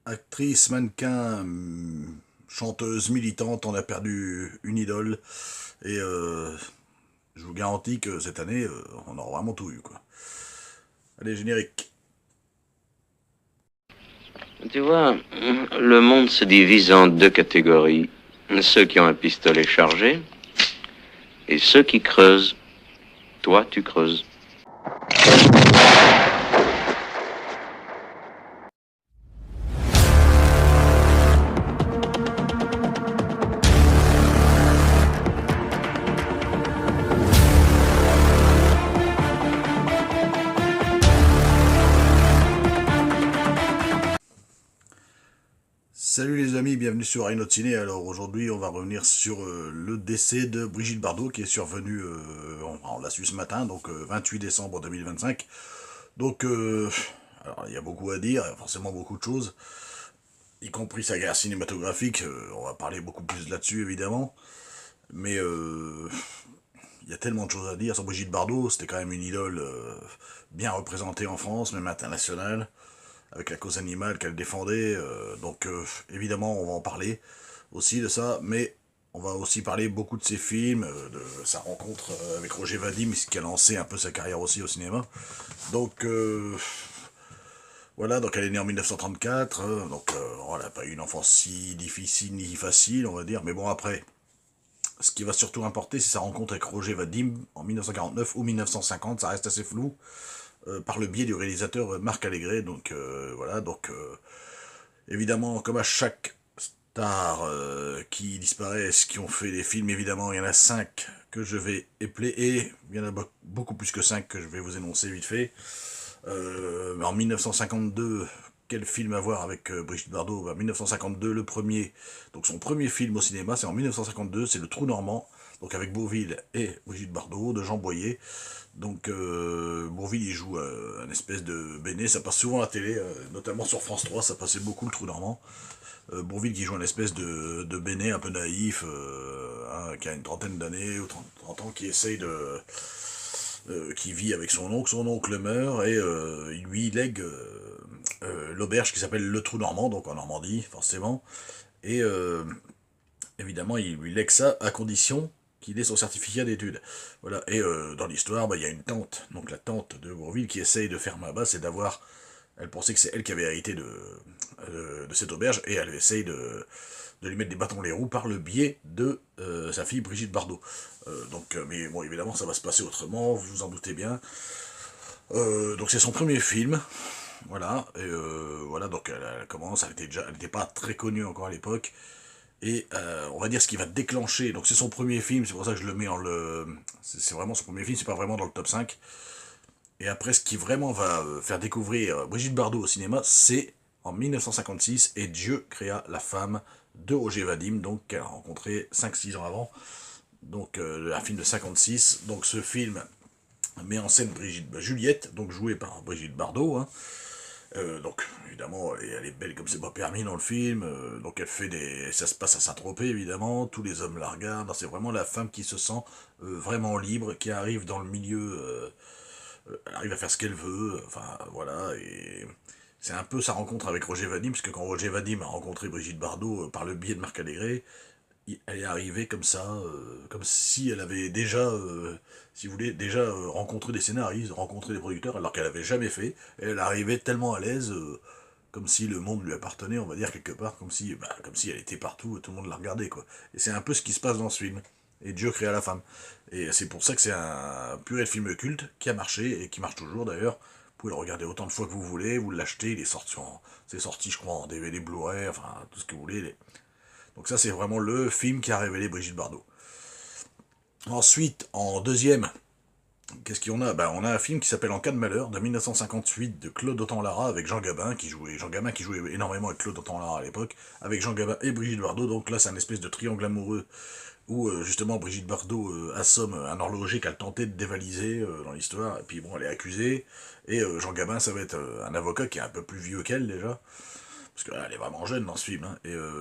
actrice, mannequin, chanteuse, militante, on a perdu une idole. Et je vous garantis que cette année, on aura vraiment tout eu, quoi. Allez, générique. Tu vois, le monde se divise en deux catégories. Ceux qui ont un pistolet chargé et ceux qui creusent. Toi, tu creuses. Salut les amis, bienvenue sur Rhino Ciné. Alors aujourd'hui, on va revenir sur le décès de Brigitte Bardot qui est survenu, on l'a su ce matin, donc 28 décembre 2025. Donc, alors il y a beaucoup à dire, forcément beaucoup de choses, y compris sa carrière cinématographique. On va parler beaucoup plus là-dessus évidemment. Mais il y a tellement de choses à dire sur Brigitte Bardot. C'était quand même une idole bien représentée en France, même internationale, avec la cause animale qu'elle défendait. Donc évidemment, on va en parler aussi de ça, mais on va aussi parler beaucoup de ses films, de sa rencontre avec Roger Vadim, qui a lancé un peu sa carrière aussi au cinéma. Donc voilà, donc elle est née en 1934, donc elle n'a pas eu une enfance si difficile ni facile, on va dire, mais bon après, ce qui va surtout importer, c'est sa rencontre avec Roger Vadim en 1949 ou 1950, ça reste assez flou, par le biais du réalisateur Marc Allégret. Donc voilà, donc évidemment, comme à chaque star qui disparaissent, qui ont fait des films, évidemment, il y en a 5 que je vais épeler, et il y en a beaucoup plus que 5 que je vais vous énoncer vite fait. En 1952, quel film à voir avec Brigitte Bardot? 1952, le premier, donc son premier film au cinéma, c'est en 1952, c'est Le Trou Normand, donc avec Bourvil et Brigitte Bardot, de Jean Boyer. Donc Bourvil, il joue un espèce de Béné, ça passe souvent à la télé, notamment sur France 3, ça passait beaucoup Le Trou Normand. Bourvil qui joue un espèce de Béné un peu naïf, qui a une trentaine d'années ou 30 ans, qui essaye de... qui vit avec son oncle meurt, et il lui lègue l'auberge qui s'appelle Le Trou Normand, donc en Normandie, forcément, et évidemment, il lui lègue ça à condition qu'il ait son certificat d'études. Voilà. Et dans l'histoire, il y a une tante, donc la tante de Bourvil, qui essaye de faire ma basse et d'avoir... Elle pensait que c'est elle qui avait hérité de cette auberge, et elle essaye de lui mettre des bâtons dans les roues par le biais de sa fille Brigitte Bardot. Mais bon, évidemment, ça va se passer autrement, vous vous en doutez bien. Donc c'est son premier film, voilà, et voilà, donc elle commence, elle n'était pas très connue encore à l'époque, et on va dire ce qui va déclencher, donc c'est son premier film, c'est pour ça que je le mets en le... C'est vraiment son premier film, c'est pas vraiment dans le top 5. Et après, ce qui vraiment va faire découvrir Brigitte Bardot au cinéma, c'est en 1956, et Dieu créa la femme de Roger Vadim, donc qu'elle a rencontré 5-6 ans avant, donc un film de 56. Donc ce film met en scène Juliette, donc jouée par Brigitte Bardot, hein. Donc évidemment elle est belle comme c'est pas permis dans le film, donc elle fait des... ça se passe à Saint-Tropez évidemment, tous les hommes la regardent, c'est vraiment la femme qui se sent vraiment libre, qui arrive dans le milieu, elle arrive à faire ce qu'elle veut, enfin voilà, et c'est un peu sa rencontre avec Roger Vadim, parce que quand Roger Vadim a rencontré Brigitte Bardot par le biais de Marc Allégret, elle est arrivée comme ça, comme si elle avait déjà, si vous voulez, déjà rencontré des scénaristes, rencontré des producteurs, alors qu'elle n'avait jamais fait. Et elle arrivait tellement à l'aise, comme si le monde lui appartenait, on va dire quelque part, comme si elle était partout, tout le monde la regardait, quoi. Et c'est un peu ce qui se passe dans ce film. Et Dieu créa la femme. Et c'est pour ça que c'est un purée de film culte qui a marché, et qui marche toujours d'ailleurs. Vous pouvez le regarder autant de fois que vous voulez, vous l'achetez, c'est sorti, je crois, en DVD, Blu-ray, enfin, tout ce que vous voulez. Donc ça, c'est vraiment le film qui a révélé Brigitte Bardot. Ensuite, en deuxième, qu'est-ce qu'on a? On a un film qui s'appelle En cas de malheur, de 1958, de Claude Autant-Lara, avec Jean Gabin qui jouait énormément avec Claude Autant-Lara à l'époque, avec Jean Gabin et Brigitte Bardot. Donc là, c'est un espèce de triangle amoureux où justement Brigitte Bardot assomme un horloger qu'elle tentait de dévaliser dans l'histoire, et puis bon, elle est accusée, et Jean Gabin, ça va être un avocat qui est un peu plus vieux qu'elle déjà, parce qu'elle est vraiment jeune dans ce film, hein,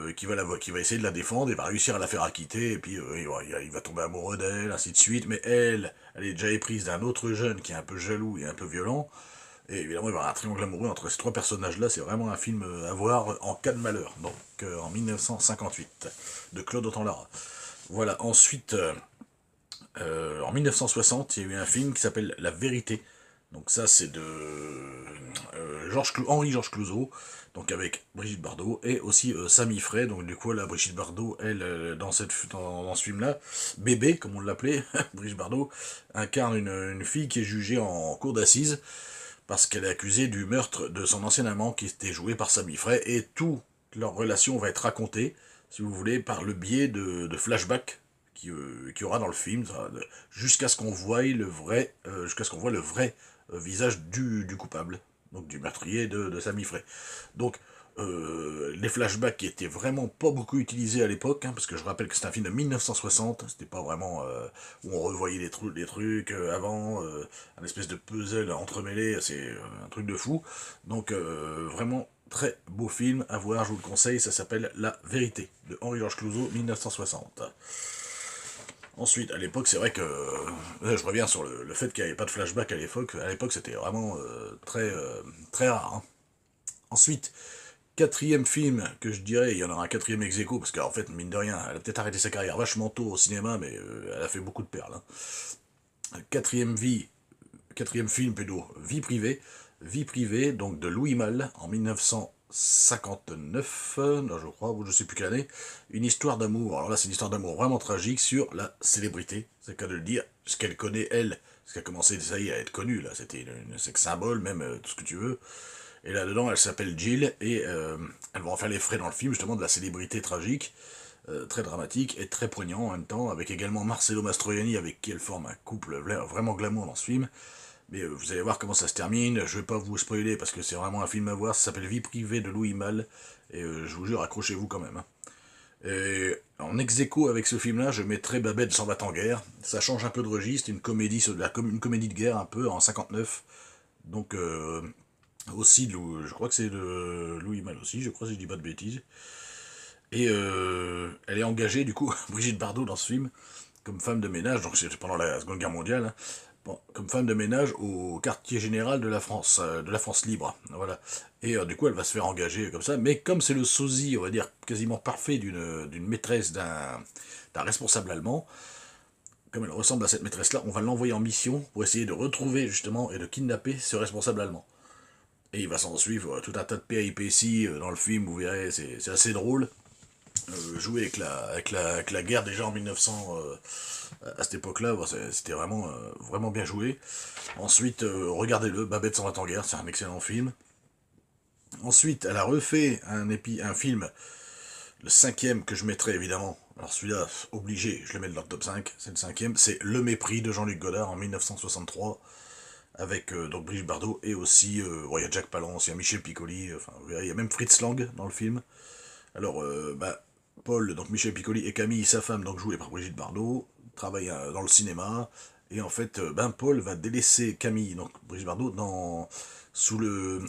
et qui va essayer de la défendre, et va réussir à la faire acquitter, et puis il va tomber amoureux d'elle, ainsi de suite, mais elle est déjà éprise d'un autre jeune qui est un peu jaloux et un peu violent, Et évidemment, il va y avoir un triangle amoureux entre ces trois personnages-là. C'est vraiment un film à voir en cas de malheur. Donc, en 1958, de Claude Autant-Lara. Voilà, ensuite, en 1960, il y a eu un film qui s'appelle La Vérité. Donc ça, c'est de Henri-Georges Clouzot, donc avec Brigitte Bardot, et aussi Samy Frey. Donc du coup, là, Brigitte Bardot, elle, dans ce film-là, bébé, comme on l'appelait, Brigitte Bardot, incarne une fille qui est jugée en cour d'assises, parce qu'elle est accusée du meurtre de son ancien amant, qui était joué par Samy Frey, et toute leur relation va être racontée, si vous voulez, par le biais de flashbacks qui aura dans le film, jusqu'à ce qu'on voie le vrai visage du coupable, donc du meurtrier de Samy Frey. Donc, les flashbacks qui étaient vraiment pas beaucoup utilisés à l'époque, hein, parce que je rappelle que c'est un film de 1960, c'était pas vraiment où on revoyait des trucs avant, un espèce de puzzle entremêlé, c'est un truc de fou. Donc vraiment très beau film à voir, je vous le conseille, ça s'appelle La Vérité, de Henri-Georges Clouzot, 1960. Ensuite, à l'époque, c'est vrai que je reviens sur le fait qu'il n'y avait pas de flashback à l'époque. À l'époque, c'était vraiment très rare. Hein. Ensuite, quatrième film que je dirais, il y en aura un quatrième ex aequo, parce qu'en fait, mine de rien, elle a peut-être arrêté sa carrière vachement tôt au cinéma, mais elle a fait beaucoup de perles. Hein. Quatrième film plutôt, Vie privée, donc de Louis Malle, en 1959, non, je crois, ou je sais plus quelle année, une histoire d'amour. Alors là, c'est une histoire d'amour vraiment tragique sur la célébrité, c'est le cas de le dire, ce qu'elle connaît, elle, ce qui a commencé, ça y est, à être connue, là, c'était une sex symbole, même tout ce que tu veux. Et là-dedans, elle s'appelle Jill, et elle va en faire les frais dans le film, justement, de la célébrité tragique, très dramatique et très poignant en même temps, avec également Marcello Mastroianni, avec qui elle forme un couple vraiment glamour dans ce film. Mais vous allez voir comment ça se termine, je vais pas vous spoiler parce que c'est vraiment un film à voir, ça s'appelle Vie privée de Louis Malle, et je vous jure, accrochez-vous quand même. Hein. Et en ex-aequo avec ce film-là, je mettrai Babette s'en va en guerre, ça change un peu de registre, une comédie, une comédie de guerre un peu, en 59, donc aussi, je crois que c'est de Louis Malle aussi, je crois si je dis pas de bêtises. Et elle est engagée, du coup, Brigitte Bardot dans ce film, comme femme de ménage, donc c'est pendant la Seconde Guerre mondiale, hein, bon, comme femme de ménage au quartier général de la France libre, voilà. Et du coup, elle va se faire engager comme ça, mais comme c'est le sosie, on va dire, quasiment parfait d'une maîtresse d'un responsable allemand, comme elle ressemble à cette maîtresse-là, on va l'envoyer en mission pour essayer de retrouver, justement, et de kidnapper ce responsable allemand. Et il va s'en suivre tout un tas de péripéties dans le film, vous verrez, c'est assez drôle. Jouer avec la guerre déjà en 1900 à cette époque-là, bon, c'était vraiment bien joué. Ensuite, regardez-le, Babette s'en va en guerre, c'est un excellent film. Ensuite, elle a refait un film, le cinquième que je mettrai évidemment. Alors celui-là, obligé, je le mets dans le top 5, c'est le cinquième, c'est Le Mépris de Jean-Luc Godard en 1963, avec donc Brigitte Bardot et aussi, il y a Jack Palance, il y a Michel Piccoli, enfin, il y a même Fritz Lang dans le film. Alors, Paul, donc Michel Piccoli, et Camille, sa femme, donc jouée par Brigitte Bardot, travaillent dans le cinéma, et en fait, Paul va délaisser Camille, donc Brigitte Bardot, sous le,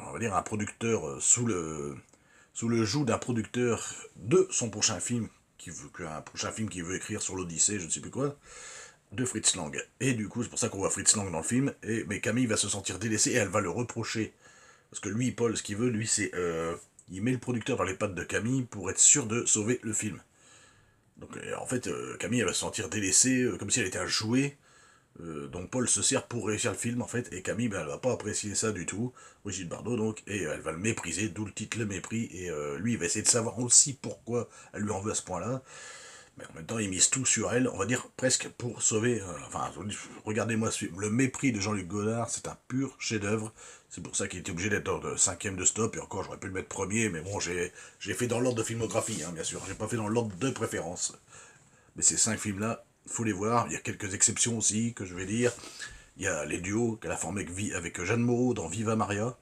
on va dire, un producteur, sous le joug d'un producteur de son prochain film, un prochain film qu'il veut écrire sur l'Odyssée, je ne sais plus quoi, de Fritz Lang. Et du coup, c'est pour ça qu'on voit Fritz Lang dans le film, mais Camille va se sentir délaissée, et elle va le reprocher. Parce que lui, Paul, ce qu'il veut, lui, c'est il met le producteur dans les pattes de Camille pour être sûr de sauver le film. Donc en fait, Camille elle va se sentir délaissée, comme si elle était un jouet. Donc Paul se sert pour réussir le film en fait, et Camille elle va pas apprécier ça du tout, Brigitte Bardot donc, et elle va le mépriser, d'où le titre Le Mépris, et lui il va essayer de savoir aussi pourquoi elle lui en veut à ce point-là, mais en même temps il mise tout sur elle, on va dire presque pour sauver, regardez-moi Le Mépris de Jean-Luc Godard, c'est un pur chef-d'œuvre. C'est pour ça qu'il était obligé d'être dans le cinquième de stop, et encore j'aurais pu le mettre premier, mais bon j'ai fait dans l'ordre de filmographie, hein, bien sûr, j'ai pas fait dans l'ordre de préférence. Mais ces 5 films-là, faut les voir, il y a quelques exceptions aussi que je vais dire. Il y a les duos qu'elle a formés avec Jeanne Moreau dans Viva Maria,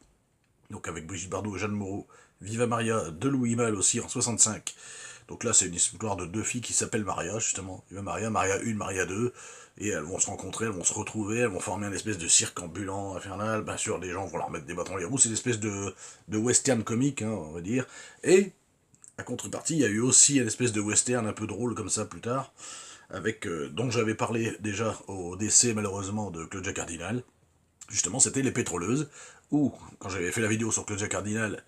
donc avec Brigitte Bardot et Jeanne Moreau. Viva Maria de Louis Malle aussi en 65. Donc là, c'est une histoire de deux filles qui s'appellent Maria, justement. Viva Maria, Maria 1, Maria 2. Et elles vont se rencontrer, elles vont se retrouver, elles vont former un espèce de cirque ambulant infernal. Bien sûr, des gens vont leur mettre des bâtons dans les roues. C'est une espèce de western comique, hein, on va dire. Et, à contrepartie, il y a eu aussi une espèce de western un peu drôle comme ça plus tard, avec dont j'avais parlé déjà au décès malheureusement de Claudia Cardinal, Justement, c'était Les Pétroleuses, où, quand j'avais fait la vidéo sur Claudia Cardinal,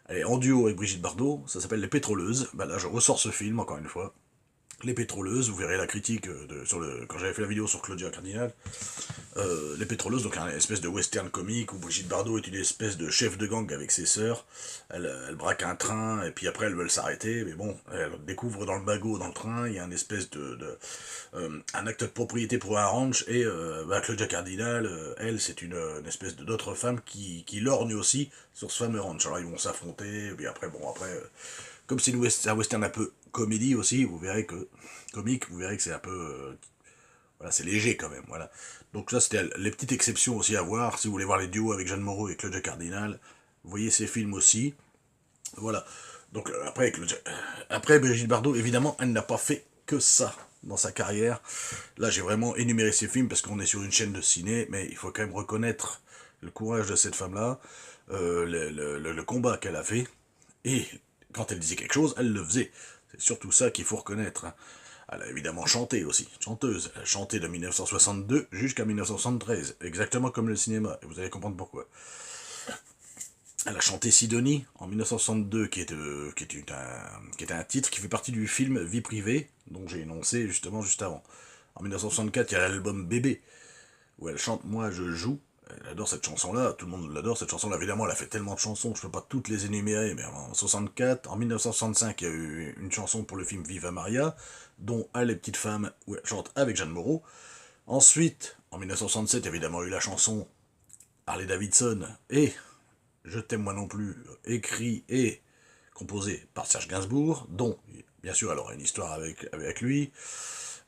elle est en duo avec Brigitte Bardot, ça s'appelle Les Pétroleuses. Bah là, je ressors ce film, encore une fois. Les Pétroleuses, vous verrez la critique quand j'avais fait la vidéo sur Claudia Cardinal. Les Pétroleuses, donc un espèce de western comique où Brigitte Bardot est une espèce de chef de gang avec ses sœurs. Elle braque un train et puis après elles veulent s'arrêter, mais bon, elle découvre dans le magot dans le train, il y a un espèce un acte de propriété pour un ranch et Claudia Cardinal, elle, c'est une espèce d'autre femme qui lorgne aussi sur ce fameux ranch. Alors ils vont s'affronter, et puis après, comme c'est un western un peu comédie aussi, vous verrez que comique, vous verrez que c'est un peu voilà, c'est léger quand même, voilà. Donc ça, c'était les petites exceptions aussi à voir. Si vous voulez voir les duos avec Jeanne Moreau et Claudia Cardinal, vous voyez ces films aussi. Voilà. Donc après, Brigitte Bardot, évidemment, elle n'a pas fait que ça dans sa carrière. Là, j'ai vraiment énuméré ses films parce qu'on est sur une chaîne de ciné, mais il faut quand même reconnaître le courage de cette femme-là, le combat qu'elle a fait, et quand elle disait quelque chose, elle le faisait. C'est surtout ça qu'il faut reconnaître, hein. Elle a évidemment chanté aussi, chanteuse. Elle a chanté de 1962 jusqu'à 1973, exactement comme le cinéma, et vous allez comprendre pourquoi. Elle a chanté Sidonie en 1962, qui était un titre qui fait partie du film Vie privée, dont j'ai énoncé justement juste avant. En 1964, il y a l'album Bébé, où elle chante Moi je joue. Elle adore cette chanson-là, tout le monde l'adore cette chanson-là. Évidemment, elle a fait tellement de chansons, je ne peux pas toutes les énumérer, mais en 64, en 1965, il y a eu une chanson pour le film Viva Maria, dont Ah les petites femmes, où elle chante avec Jeanne Moreau. Ensuite, en 1967, évidemment, il y a eu la chanson Harley Davidson et Je t'aime moi non plus, écrit et composé par Serge Gainsbourg, dont, bien sûr, elle aura une histoire avec lui.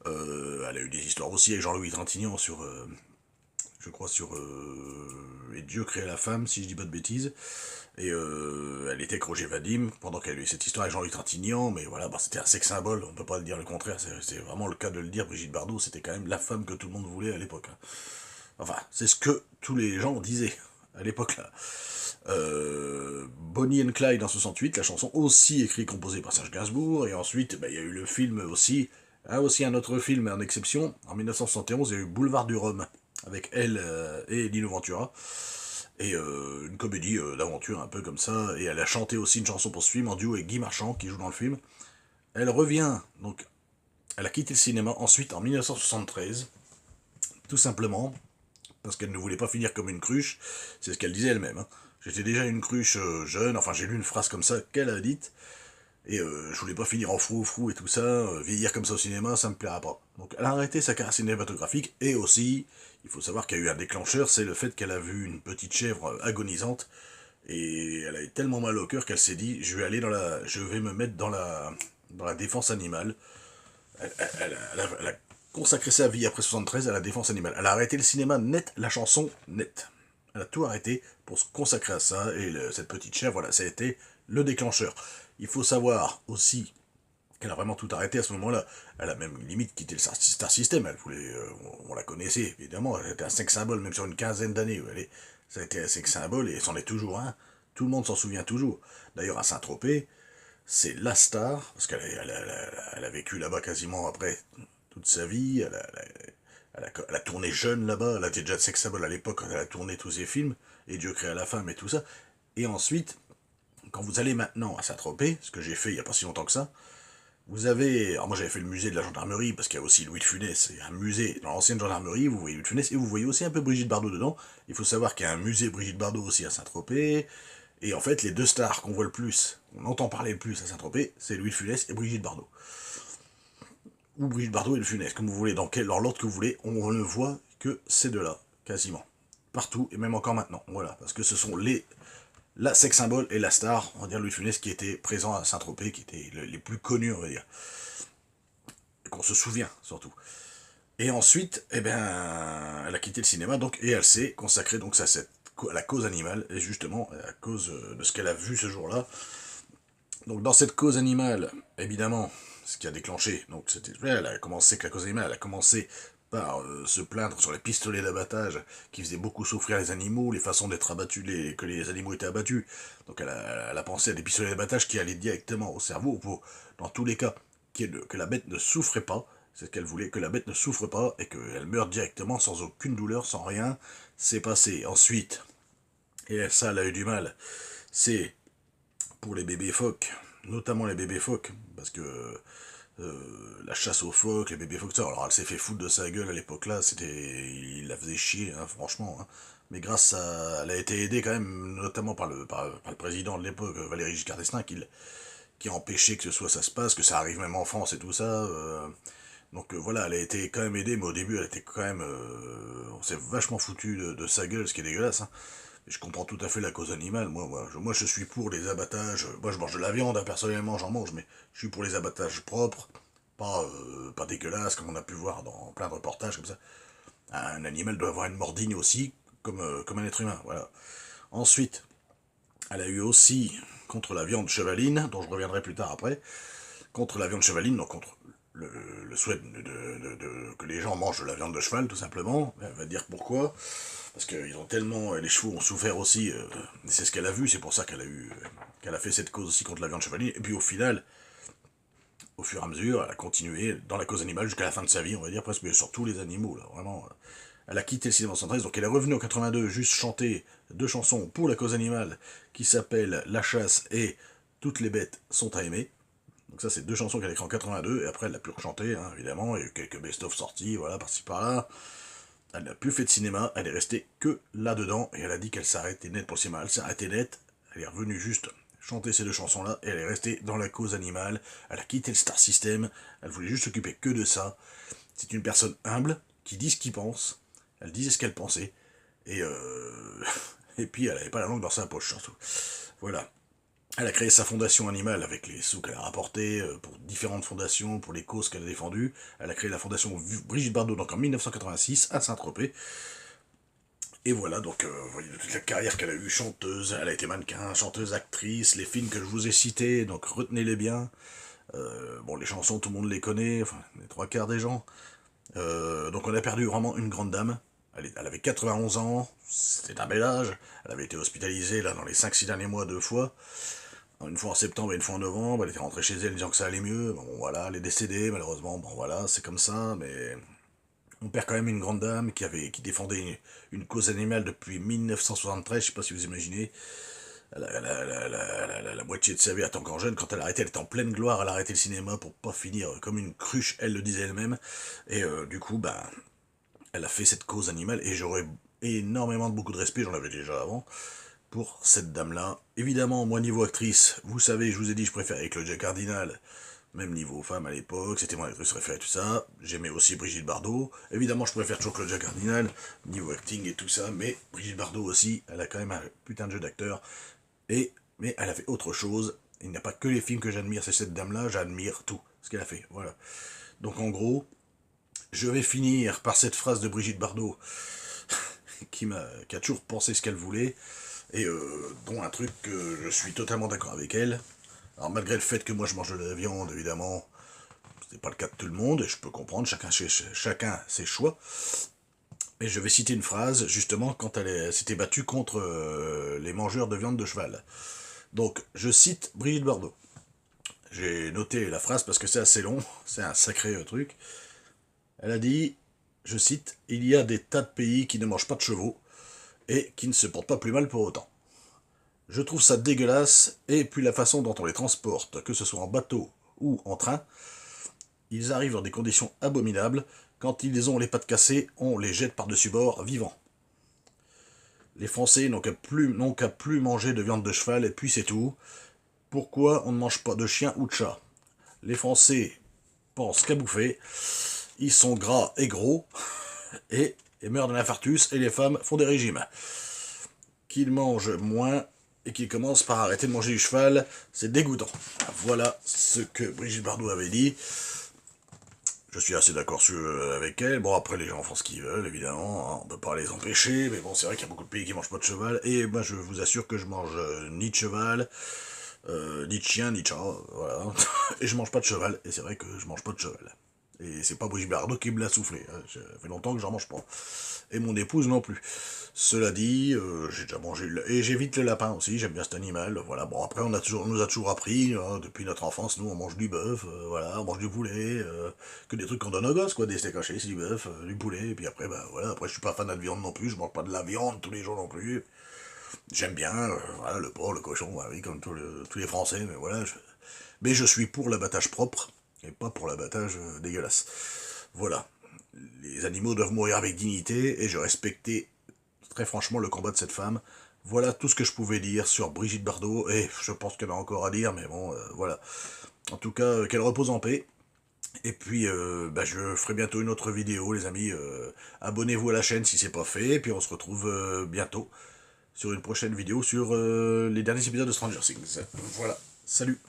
Elle a eu des histoires aussi avec Jean-Louis Trintignant je crois sur Et Dieu créa la femme, si je dis pas de bêtises. Et elle était avec Roger Vadim, pendant qu'elle a eu cette histoire avec Jean-Louis Trintignant, mais voilà, c'était un sex symbole, on peut pas dire le contraire, c'est vraiment le cas de le dire, Brigitte Bardot, c'était quand même la femme que tout le monde voulait à l'époque, hein. Enfin, c'est ce que tous les gens disaient à l'époque là. Bonnie and Clyde en 68, la chanson aussi écrite et composée par Serge Gainsbourg, et ensuite il y a eu le film aussi, aussi un autre film en exception, en 1971 il y a eu Boulevard du Rhum, avec elle et Lino Ventura, et une comédie d'aventure un peu comme ça, et elle a chanté aussi une chanson pour ce film en duo avec Guy Marchand qui joue dans le film. Elle revient, donc elle a quitté le cinéma ensuite en 1973, tout simplement parce qu'elle ne voulait pas finir comme une cruche, c'est ce qu'elle disait elle-même, hein. J'étais déjà une cruche jeune, enfin j'ai lu une phrase comme ça qu'elle a dite, et je voulais pas finir en frou-frou et tout ça, vieillir comme ça au cinéma, ça me plaira pas. Donc elle a arrêté sa carrière cinématographique, et aussi, il faut savoir qu'il y a eu un déclencheur, c'est le fait qu'elle a vu une petite chèvre agonisante, et elle a eu tellement mal au cœur qu'elle s'est dit, je vais me mettre dans la défense animale. Elle a consacré sa vie après 73 à la défense animale. Elle a arrêté le cinéma net, la chanson net. Elle a tout arrêté pour se consacrer à ça, et cette petite chèvre, voilà, ça a été le déclencheur. Il faut savoir aussi qu'elle a vraiment tout arrêté à ce moment-là. Elle a même limite quitté le Star System. Elle voulait, on la connaissait évidemment. Elle était un sex symbole même sur une quinzaine d'années. Ça a été un sex symbole et c'en est toujours un. Tout le monde s'en souvient toujours. D'ailleurs à Saint-Tropez, c'est la star parce qu'elle a vécu là-bas quasiment après toute sa vie. Elle a tourné jeune là-bas. Elle était déjà sex symbole à l'époque quand elle a tourné tous ses films. Et Dieu créa la femme et tout ça. Et ensuite, quand vous allez maintenant à Saint-Tropez, ce que j'ai fait il n'y a pas si longtemps que ça, vous avez... Alors moi j'avais fait le musée de la gendarmerie, parce qu'il y a aussi Louis de Funès, il y a un musée dans l'ancienne gendarmerie, vous voyez Louis de Funès, et vous voyez aussi un peu Brigitte Bardot dedans. Il faut savoir qu'il y a un musée Brigitte Bardot aussi à Saint-Tropez, et en fait les deux stars qu'on voit le plus, on entend parler le plus à Saint-Tropez, c'est Louis de Funès et Brigitte Bardot. Ou Brigitte Bardot et le Funès, comme vous voulez, dans l'ordre que vous voulez, on ne voit que ces deux-là, quasiment. Partout, et même encore maintenant, voilà, parce que ce sont la sex symbole et la star, on va dire Louis de Funès, qui était présent à Saint-Tropez, qui étaient les plus connus, on va dire. Et qu'on se souvient, surtout. Et ensuite, eh ben, elle a quitté le cinéma, donc, et elle s'est consacrée donc à la cause animale, et justement, à cause de ce qu'elle a vu ce jour-là. Donc, dans cette cause animale, évidemment, ce qui a déclenché, donc, elle a commencé, que la cause animale, elle a commencé par se plaindre sur les pistolets d'abattage qui faisaient beaucoup souffrir les animaux, les façons d'être abattus, que les animaux étaient abattus. Donc elle a pensé à des pistolets d'abattage qui allaient directement au cerveau, dans tous les cas, que la bête ne souffrait pas, C'est ce qu'elle voulait, que la bête ne souffre pas et qu'elle meure directement sans aucune douleur, sans rien. C'est passé. Ensuite, et ça, elle a eu du mal, c'est pour les bébés phoques, notamment les bébés phoques, parce que la chasse aux phoques, les bébés phoques, ça, alors elle s'est fait foutre de sa gueule à l'époque là, il la faisait chier, hein, franchement, hein. Mais grâce à, elle a été aidée quand même, notamment par le président de l'époque, Valéry Giscard d'Estaing, qui a empêché que ça se passe, que ça arrive même en France et tout ça. Donc voilà, elle a été quand même aidée, mais au début, elle était quand même, on s'est vachement foutu de sa gueule, ce qui est dégueulasse, hein. Je comprends tout à fait la cause animale. Moi, je suis pour les abattages. Moi, je mange de la viande, hein, personnellement, j'en mange, mais je suis pour les abattages propres, pas dégueulasses, comme on a pu voir dans plein de reportages comme ça. Un animal doit avoir une mort digne aussi, comme un être humain, voilà. Ensuite, elle a eu aussi, contre la viande chevaline, dont je reviendrai plus tard après, contre la viande chevaline, donc contre le souhait que les gens mangent de la viande de cheval, tout simplement. Elle va dire pourquoi. Parce que ils ont tellement, les chevaux ont souffert aussi, et c'est ce qu'elle a vu, c'est pour ça qu'elle a fait cette cause aussi contre la viande chevaline. Et puis au final, au fur et à mesure, elle a continué dans la cause animale jusqu'à la fin de sa vie, on va dire, presque, mais sur tous les animaux, là, vraiment. Elle a quitté le cinéma en 113, donc elle est revenue en 82 juste chanter 2 chansons pour la cause animale qui s'appellent La chasse et Toutes les bêtes sont à aimer. Donc ça, c'est 2 chansons qu'elle a écrites en 82, et après elle l'a pu rechanter, hein, évidemment, il y a eu quelques best-of sortis, voilà, par-ci par-là. Elle n'a plus fait de cinéma, elle est restée que là-dedans, et elle a dit qu'elle s'arrêtait net pour le cinéma. Elle s'est arrêtée net, elle est revenue juste chanter ces 2 chansons-là, et elle est restée dans la cause animale. Elle a quitté le Star System, elle voulait juste s'occuper que de ça. C'est une personne humble, qui dit ce qu'il pense, elle disait ce qu'elle pensait, et et puis elle n'avait pas la langue dans sa poche, surtout. Voilà. Elle a créé sa fondation animale avec les sous qu'elle a rapportés pour différentes fondations, pour les causes qu'elle a défendues. Elle a créé la fondation Brigitte Bardot donc en 1986 à Saint-Tropez. Et voilà, donc vous voyez toute la carrière qu'elle a eue, chanteuse, elle a été mannequin, chanteuse, actrice, les films que je vous ai cités, donc retenez-les bien. Bon, les chansons, tout le monde les connaît, enfin, les 3 quarts des gens. Donc on a perdu vraiment une grande dame. Elle avait 91 ans, c'était un bel âge. Elle avait été hospitalisée là dans les 5-6 derniers mois 2 fois. Une fois en septembre et une fois en novembre, elle était rentrée chez elle disant que ça allait mieux. Bon voilà, elle est décédée malheureusement, bon voilà, c'est comme ça, mais on perd quand même une grande dame qui défendait une cause animale depuis 1973, je sais pas si vous imaginez. La moitié de sa vie, elle était encore jeune, quand elle a arrêté, elle était en pleine gloire, elle a arrêté le cinéma pour pas finir comme une cruche, elle le disait elle-même. Et du coup, ben, elle a fait cette cause animale, et j'aurais énormément beaucoup de respect, j'en avais déjà avant, pour cette dame-là. Évidemment, moi, niveau actrice, vous savez, je vous ai dit, je préférais Claudia Cardinal, même niveau femme à l'époque, c'était mon actrice préférée, tout ça. J'aimais aussi Brigitte Bardot. Évidemment, je préfère toujours Claudia Cardinal, niveau acting et tout ça, mais Brigitte Bardot aussi, elle a quand même un putain de jeu d'acteur. Mais elle a fait autre chose. Il n'y a pas que les films que j'admire, c'est cette dame-là, j'admire tout ce qu'elle a fait. Voilà. Donc en gros, je vais finir par cette phrase de Brigitte Bardot qui a toujours pensé ce qu'elle voulait, et dont un truc que je suis totalement d'accord avec elle. Alors malgré le fait que moi je mange de la viande, évidemment, c'est pas le cas de tout le monde, et je peux comprendre, chacun ses choix. Et je vais citer une phrase, justement, quand elle s'était battue contre les mangeurs de viande de cheval. Donc, je cite Brigitte Bardot. J'ai noté la phrase parce que c'est assez long, c'est un sacré truc. Elle a dit, je cite, « Il y a des tas de pays qui ne mangent pas de chevaux et qui ne se portent pas plus mal pour autant. Je trouve ça dégueulasse, et puis la façon dont on les transporte, que ce soit en bateau ou en train, ils arrivent dans des conditions abominables. Quand ils ont les pattes cassées, on les jette par-dessus bord vivants. Les Français n'ont qu'à plus manger de viande de cheval, et puis c'est tout. Pourquoi on ne mange pas de chien ou de chat? Les Français pensent qu'à bouffer, ils sont gras et gros, et meurent d'un infarctus, et les femmes font des régimes. Qu'ils mangent moins, et qu'ils commencent par arrêter de manger du cheval, c'est dégoûtant. » Voilà ce que Brigitte Bardot avait dit. Je suis assez d'accord avec elle. Bon, après, les gens font ce qu'ils veulent, évidemment, hein, on peut pas les empêcher, mais bon, c'est vrai qu'il y a beaucoup de pays qui mangent pas de cheval, et moi, je vous assure que je mange ni de cheval, ni de chien, ni de chat, voilà. Et je mange pas de cheval, et c'est vrai que je mange pas de cheval. Et c'est pas Brigitte Bardot qui me l'a soufflé, hein. Ça fait longtemps que j'en mange pas. Et mon épouse non plus. Cela dit, j'ai déjà mangé et j'évite le lapin aussi, j'aime bien cet animal, voilà. Bon, après, on nous a toujours appris, hein, depuis notre enfance, nous, on mange du bœuf, voilà, on mange du poulet, que des trucs qu'on donne aux gosses, quoi, des steaks hachés, c'est du bœuf, du poulet, et puis après, bah voilà, après, je suis pas fan de viande non plus, je mange pas de la viande tous les jours non plus. J'aime bien, voilà, le porc, le cochon, bah oui, comme tous les Français, mais voilà, mais je suis pour l'abattage propre, et pas pour l'abattage dégueulasse. Voilà. Les animaux doivent mourir avec dignité, et je respectais très franchement le combat de cette femme. Voilà tout ce que je pouvais dire sur Brigitte Bardot, et je pense qu'elle a encore à dire, mais bon, voilà. En tout cas, qu'elle repose en paix. Et puis, bah, je ferai bientôt une autre vidéo, les amis. Abonnez-vous à la chaîne si c'est pas fait, et puis on se retrouve bientôt sur une prochaine vidéo sur les derniers épisodes de Stranger Things. Voilà, salut.